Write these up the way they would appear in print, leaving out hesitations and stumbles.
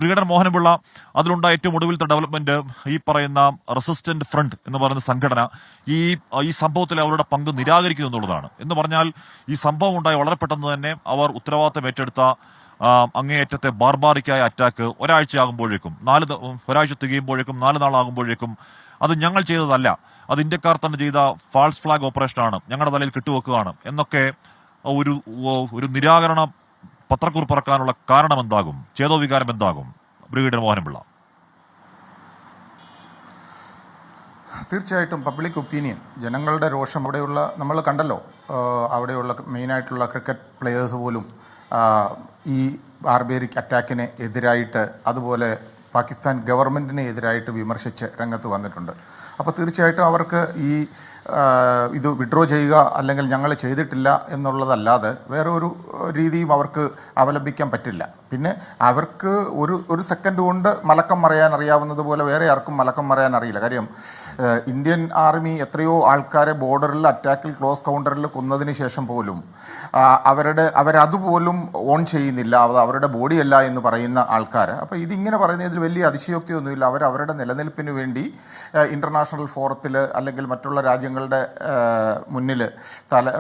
Brigadier Mohanapillai അതിലുണ്ടായ ഏറ്റവും ഒടുവിലത്തെ development ഈ പറയുന്ന റെസിസ്റ്റന്റ് ഫ്രണ്ട് എന്ന് പറയുന്ന സംഘടന ഈ സംഭവത്തിൽ അവരുടെ പങ്ക് നിരാകരിക്കുന്നു എന്നുള്ളതാണ്. എന്ന് പറഞ്ഞാൽ ഈ സംഭവം ഉണ്ടായി വളരെ പെട്ടെന്ന് തന്നെ അവർ ഉത്തരവാദിത്തം ഏറ്റെടുത്ത അങ്ങേയറ്റത്തെ ബാർബാറിക്കായ അറ്റാക്ക് ഒരാഴ്ച തികയുമ്പോഴേക്കും 4 നാളാകുമ്പോഴേക്കും അത് ഞങ്ങൾ ചെയ്തതല്ല, അത് ഇന്ത്യക്കാർ തന്നെ ചെയ്ത ഫാൾസ് ഫ്ലാഗ് ഓപ്പറേഷനാണ്, ഞങ്ങളുടെ തലയിൽ കിട്ടുവെക്കുകയാണ് എന്നൊക്കെ ഒരു നിരാകരണ പത്രക്കുറിപ്പ് ഇറക്കാനുള്ള കാരണം എന്താകും, ചേതോവികാരം എന്താകും ബ്രിഗേഡിയർ മോഹനപിള്ള? തീർച്ചയായിട്ടും പബ്ലിക് ഒപ്പീനിയൻ, ജനങ്ങളുടെ രോഷം അവിടെയുള്ള നമ്മൾ കണ്ടല്ലോ. അവിടെയുള്ള മെയിനായിട്ടുള്ള ക്രിക്കറ്റ് പ്ലെയേഴ്സ് പോലും ഈ ബാർബേറിക് അറ്റാക്കിന് എതിരായിട്ട്, അതുപോലെ പാകിസ്ഥാൻ ഗവൺമെൻറ്റിനെ എതിരായിട്ട് വിമർശിച്ച് രംഗത്ത് വന്നിട്ടുണ്ട്. അപ്പോൾ തീർച്ചയായിട്ടും അവർക്ക് ഇത് വിഡ്രോ ചെയ്യുക അല്ലെങ്കിൽ ഞങ്ങൾ ചെയ്തിട്ടില്ല എന്നുള്ളതല്ലാതെ വേറെ ഒരു രീതിയും അവർക്ക് അവലംബിക്കാൻ പറ്റില്ല. പിന്നെ അവർക്ക് ഒരു സെക്കൻഡ് കൊണ്ട് മലക്കം മറയാൻ അറിയാവുന്നത് പോലെ വേറെ ആർക്കും മലക്കം മറയാൻ അറിയില്ല. കാര്യം ഇന്ത്യൻ ആർമി എത്രയോ ആൾക്കാരെ ബോർഡറിൽ അറ്റാക്കിൽ ക്ലോസ് കൗണ്ടറിൽ കൊന്നതിന് ശേഷം പോലും അവരതുപോലും ഓൺ ചെയ്യുന്നില്ല, അത് അവരുടെ ബോഡിയല്ല എന്ന് പറയുന്ന ആൾക്കാർ. അപ്പോൾ ഇതിങ്ങനെ പറയുന്നതിൽ വലിയ അതിശയോക്തിയൊന്നുമില്ല. അവരുടെ നിലനിൽപ്പിന് വേണ്ടി ഇൻ്റർനാഷണൽ ഫോറത്തിൽ അല്ലെങ്കിൽ മറ്റുള്ള രാജ്യങ്ങളുടെ മുന്നിൽ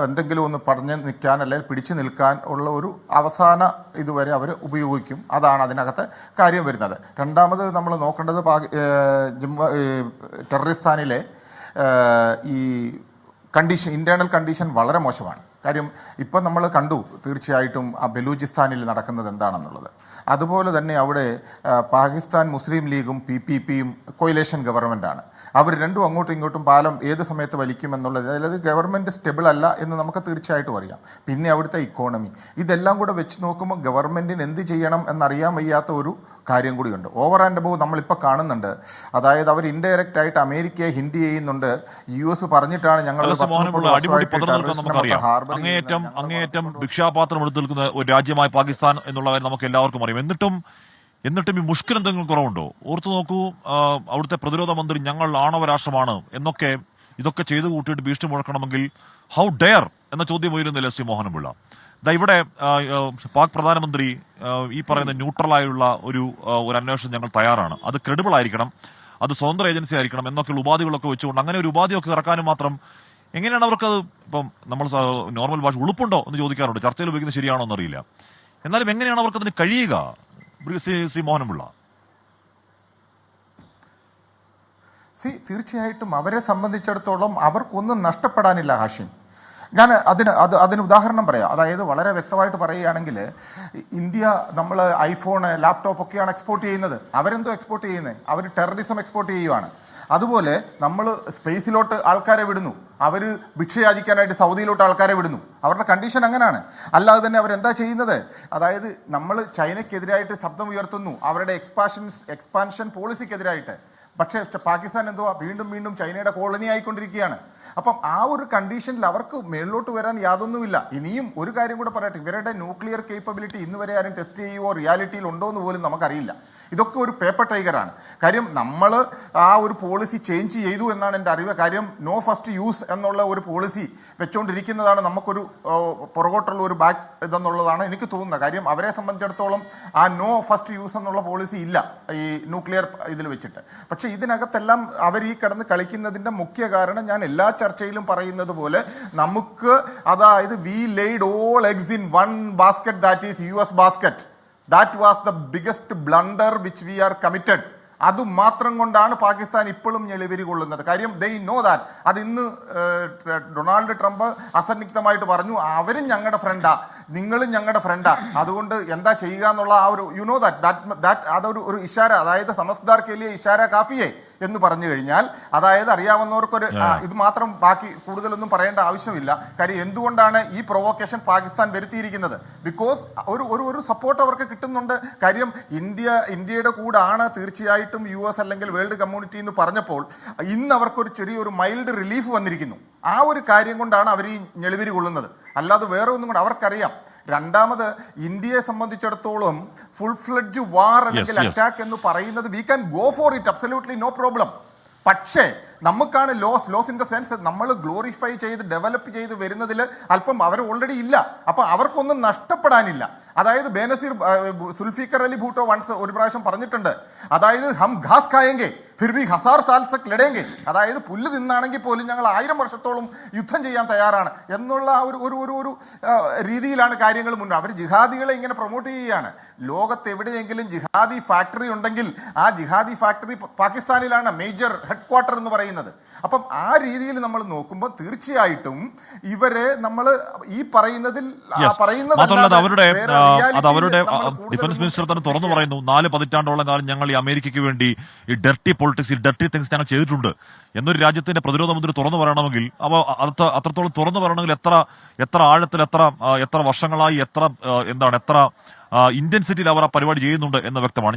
എന്തെങ്കിലും ഒന്ന് പറഞ്ഞു നിൽക്കാൻ അല്ലെങ്കിൽ പിടിച്ചു നിൽക്കാൻ ഉള്ള ഒരു അവസാന ഇതുവരെ അവർ ഉപയോഗിക്കും. അതാണ് അതിനകത്ത് കാര്യം വരുന്നത്. രണ്ടാമത് നമ്മൾ നോക്കേണ്ടത് ടെററിസ്ഥാനിലെ ഈ കണ്ടീഷൻ, ഇന്റേണൽ കണ്ടീഷൻ വളരെ മോശമാണ്. കാര്യം ഇപ്പം നമ്മൾ കണ്ടു തീർച്ചയായിട്ടും ആ ബലൂചിസ്ഥാനിൽ നടക്കുന്നത് എന്താണെന്നുള്ളത്. അതുപോലെ തന്നെ അവിടെ പാകിസ്ഥാൻ മുസ്ലിം ലീഗും PPPയും കൊയിലേഷൻ ഗവൺമെൻറ്റാണ്. അവർ രണ്ടും അങ്ങോട്ടും ഇങ്ങോട്ടും പാലം ഏത് സമയത്ത് വലിക്കുമെന്നുള്ളത്, അതായത് ഗവൺമെൻറ് സ്റ്റെബിൾ അല്ല എന്ന് നമുക്ക് തീർച്ചയായിട്ടും അറിയാം. പിന്നെ അവിടുത്തെ ഇക്കോണമി, ഇതെല്ലാം കൂടെ വെച്ച് നോക്കുമ്പോൾ ഗവൺമെൻറ്റിന് എന്ത് ചെയ്യണം എന്നറിയാൻ വയ്യാത്ത ഒരു കാര്യം കൂടിയുണ്ട്. ഓവർ ആൻഡ് അബവ് നമ്മളിപ്പോൾ കാണുന്നുണ്ട്. അതായത് അവർ ഇൻഡയറക്റ്റ് ആയിട്ട് അമേരിക്കയെ ഹിൻഡ് ചെയ്യുന്നുണ്ട്. US പറഞ്ഞിട്ടാണ് ഞങ്ങൾ അങ്ങേയറ്റം ഭിക്ഷാപാത്രം എടുത്തു നിൽക്കുന്ന ഒരു രാജ്യമായി പാകിസ്ഥാൻ എന്നുള്ളവർ നമുക്ക് എല്ലാവർക്കും അറിയാം. എന്നിട്ടും ഈ മുഷ്കിൽ എന്തെങ്കിലും കുറവുണ്ടോ? ഓർത്തു നോക്കൂ, അവിടുത്തെ പ്രതിരോധ മന്ത്രി ഞങ്ങൾ ആണവ രാഷ്ട്രമാണ് എന്നൊക്കെ ഇതൊക്കെ ചെയ്തു കൂട്ടിയിട്ട് ഭീഷണി മുഴക്കണമെങ്കിൽ ഹൗ ഡെയർ എന്ന ചോദ്യം ഉയരുന്നില്ല ശ്രീ മോഹനപിള്ള. ഇവിടെ പാക് പ്രധാനമന്ത്രി ഈ പറയുന്ന ന്യൂട്രലായുള്ള ഒരു അന്വേഷണം ഞങ്ങൾ തയ്യാറാണ്, അത് ക്രെഡിബിൾ ആയിരിക്കണം, അത് സ്വതന്ത്ര ഏജൻസി ആയിരിക്കണം എന്നൊക്കെയുള്ള ഉപാധികളൊക്കെ വെച്ചുകൊണ്ട് അങ്ങനെ ഒരു ഉപാധിയൊക്കെ ഇറക്കാനും മാത്രം എങ്ങനെയാണ് അവർക്കത്? ഇപ്പം നമ്മൾ നോർമൽ ഭാഷ ഉളുപ്പുണ്ടോ എന്ന് ചോദിക്കാറുണ്ട്, ചർച്ചയിൽ ഉപയോഗിക്കുന്നത് ശരിയാണോ എന്നറിയില്ല. എന്നാലും എങ്ങനെയാണ് അവർക്കതിന് കഴിയുക ശ്രീ മോഹനപിള്ള? തീർച്ചയായിട്ടും അവരെ സംബന്ധിച്ചിടത്തോളം അവർക്കൊന്നും നഷ്ടപ്പെടാനില്ല ഹാഷിം. ഞാൻ അതിന് ഉദാഹരണം പറയാം. അതായത് വളരെ വ്യക്തമായിട്ട് പറയുകയാണെങ്കിൽ ഇന്ത്യ നമ്മൾ ഐഫോൺ, ലാപ്ടോപ്പ് ഒക്കെയാണ് എക്സ്പോർട്ട് ചെയ്യുന്നത്. അവരെന്തോ എക്സ്പോർട്ട് ചെയ്യുന്നത്? അവർ ടെററിസം എക്സ്പോർട്ട് ചെയ്യുവാണ്. അതുപോലെ നമ്മൾ സ്പേസിലോട്ട് ആൾക്കാരെ വിടുന്നു, അവർ ഭിക്ഷയാചിക്കാനായിട്ട് സൗദിയിലോട്ട് ആൾക്കാരെ വിടുന്നു. അവരുടെ കണ്ടീഷൻ അങ്ങനെയാണ്. അല്ലാതെ തന്നെ അവരെന്താ ചെയ്യുന്നത്? അതായത് നമ്മൾ ചൈനയ്ക്കെതിരായിട്ട് ശബ്ദം ഉയർത്തുന്നു, അവരുടെ എക്സ്പാൻഷൻ പോളിസിക്കെതിരായിട്ട്. പക്ഷേ പാകിസ്ഥാൻ എന്തുവാ വീണ്ടും ചൈനയുടെ കോളനി ആയിക്കൊണ്ടിരിക്കുകയാണ്. അപ്പം ആ ഒരു കണ്ടീഷനിൽ അവർക്ക് മേളിലോട്ട് വരാൻ യാതൊന്നുമില്ല. ഇനിയും ഒരു കാര്യം കൂടെ പറയട്ടെ, ഇവരുടെ ന്യൂക്ലിയർ കേപ്പബിലിറ്റി ഇന്ന് വരെ ആരും ടെസ്റ്റ് ചെയ്യുവോ റിയാലിറ്റിയിൽ ഉണ്ടോ എന്ന് പോലും നമുക്കറിയില്ല. ഇതൊക്കെ ഒരു പേപ്പർ ടൈഗറാണ്. കാര്യം നമ്മൾ ആ ഒരു പോളിസി ചേഞ്ച് ചെയ്തു എന്നാണ് എൻ്റെ അറിവ്. കാര്യം നോ ഫസ്റ്റ് യൂസ് എന്നുള്ള ഒരു പോളിസി വെച്ചുകൊണ്ടിരിക്കുന്നതാണ് നമുക്കൊരു പുറകോട്ടുള്ള ഒരു ബാക്ക് ഇതെന്നുള്ളതാണ് എനിക്ക് തോന്നുന്നത്. കാര്യം അവരെ സംബന്ധിച്ചിടത്തോളം ആ നോ ഫസ്റ്റ് യൂസ് എന്നുള്ള പോളിസി ഇല്ല ഈ ന്യൂക്ലിയർ ഇതിൽ വെച്ചിട്ട്. പക്ഷെ ഇതിനകത്തെല്ലാം അവർ ഈ കിടന്ന് കളിക്കുന്നതിൻ്റെ മുഖ്യ കാരണം ഞാൻ എല്ലാ ചർച്ചയിലും പറയുന്നത് പോലെ നമുക്ക്, അതായത് we laid all eggs in one basket, that is US basket. That was the biggest blunder which we are committed. അതുമാത്രം കൊണ്ടാണ് പാകിസ്ഥാൻ ഇപ്പോഴും ഞെളിവിരി കൊള്ളുന്നത്. കാര്യം ദേ നോ ദാറ്റ്. അത് ഇന്ന് ഡൊണാൾഡ് ട്രംപ് അസന്നിഗ്ധമായിട്ട് പറഞ്ഞു, അവരും ഞങ്ങളുടെ ഫ്രണ്ടാ, നിങ്ങളും ഞങ്ങളുടെ ഫ്രണ്ടാ, അതുകൊണ്ട് എന്താ ചെയ്യുക എന്നുള്ള ആ ഒരു യു നോ ദാറ്റ് അതൊരു ഇഷാര, അതായത് സമസ്ദാർ കെ ലിയെ ഇഷാര കാഫിയെ എന്ന് പറഞ്ഞു കഴിഞ്ഞാൽ, അതായത് അറിയാവുന്നവർക്കൊരു ഇത് മാത്രം, ബാക്കി കൂടുതലൊന്നും പറയേണ്ട ആവശ്യമില്ല. കാര്യം എന്തുകൊണ്ടാണ് ഈ പ്രൊവോക്കേഷൻ പാകിസ്ഥാൻ വരുത്തിയിരിക്കുന്നത്? ബിക്കോസ് ഒരു സപ്പോർട്ട് അവർക്ക് കിട്ടുന്നുണ്ട്. കാര്യം ഇന്ത്യയുടെ കൂടാണ് തീർച്ചയായിട്ടും US അല്ലെങ്കിൽ വേൾഡ് കമ്മ്യൂണിറ്റി എന്ന് പറഞ്ഞപ്പോൾ ഇന്ന് അവർക്കൊരു ചെറിയൊരു മൈൽഡ് റിലീഫ് വന്നിരിക്കുന്നു. ആ ഒരു കാര്യം കൊണ്ടാണ് അവർ ഈ ഞെളിവിരി കൊള്ളുന്നത്. അല്ലാതെ വേറെ ഒന്നും കൂടെ അവർക്കറിയാം. രണ്ടാമത്, ഇന്ത്യയെ സംബന്ധിച്ചിടത്തോളം ഫുൾ ഫ്ലെഡ്ജ് വാർ അല്ലെങ്കിൽ അറ്റാക്ക് എന്ന് പറയുന്നത് we can go for it, absolutely no problem. പക്ഷേ നമുക്കാണ് ലോസ് ഇൻ ദ സെൻസ് നമ്മൾ ഗ്ലോറിഫൈ ചെയ്ത് ഡെവലപ്പ് ചെയ്ത് വരുന്നതിൽ അല്പം അവർ ഓൾറെഡി ഇല്ല. അപ്പൊ അവർക്കൊന്നും നഷ്ടപ്പെടാനില്ല. അതായത് ബേനസീർ സുൽഫിക്കർ അലി ഭൂട്ടോ വൺസ് ഒരു പ്രാവശ്യം പറഞ്ഞിട്ടുണ്ട്, അതായത് ഹം ഘാസ് ഖായെങ്കെ ഫിർ ഭി ഹസാർ സാൽ തക് ലഡേങ്കെ, അതായത് പുല്ല് തിന്നാണെങ്കിൽ പോലും ഞങ്ങൾ 1000 വർഷത്തോളം യുദ്ധം ചെയ്യാൻ തയ്യാറാണ് എന്നുള്ള ഒരു രീതിയിലാണ് കാര്യങ്ങൾ മുന്നേ. അവർ ജിഹാദികളെ ഇങ്ങനെ പ്രൊമോട്ട് ചെയ്യുകയാണ്. ലോകത്ത് എവിടെയെങ്കിലും ജിഹാദി ഫാക്ടറി ഉണ്ടെങ്കിൽ ആ ജിഹാദി ഫാക്ടറി പാകിസ്ഥാനിലാണ് മേജർ ഹെഡ് ക്വാർട്ടർ എന്ന് പറയുന്നത്. അപ്പം ആ രീതിയിൽ നമ്മൾ നോക്കുമ്പോൾ തീർച്ചയായിട്ടും ഇവരെ നമ്മൾ ഈ പറയുന്നതിൽ അവരുടെ ഡിഫൻസ് മിനിസ്റ്റർ തന്നെ തുറന്നു പറയുന്നു, 4 പതിറ്റാണ്ടോളം കാലം ഞങ്ങൾ ഈ അമേരിക്കയ്ക്ക് വേണ്ടി ഈ ഡർട്ടി പൊളിറ്റിക്സ്, ഈ ഡർട്ടി തിങ്സ് ഞങ്ങൾ ചെയ്തിട്ടുണ്ട് എന്നൊരു രാജ്യത്തിന്റെ പ്രതിരോധ മന്ത്രി തുറന്നു പറയണമെങ്കിൽ അത്രത്തോളം തുറന്നു പറയണമെങ്കിൽ എത്ര ആഴത്തിൽ എത്ര വർഷങ്ങളായി എത്ര ഇന്റൻസിറ്റിയിൽ അവർ ആ പരിപാടി ചെയ്യുന്നുണ്ട് എന്ന് വ്യക്തമാണ്.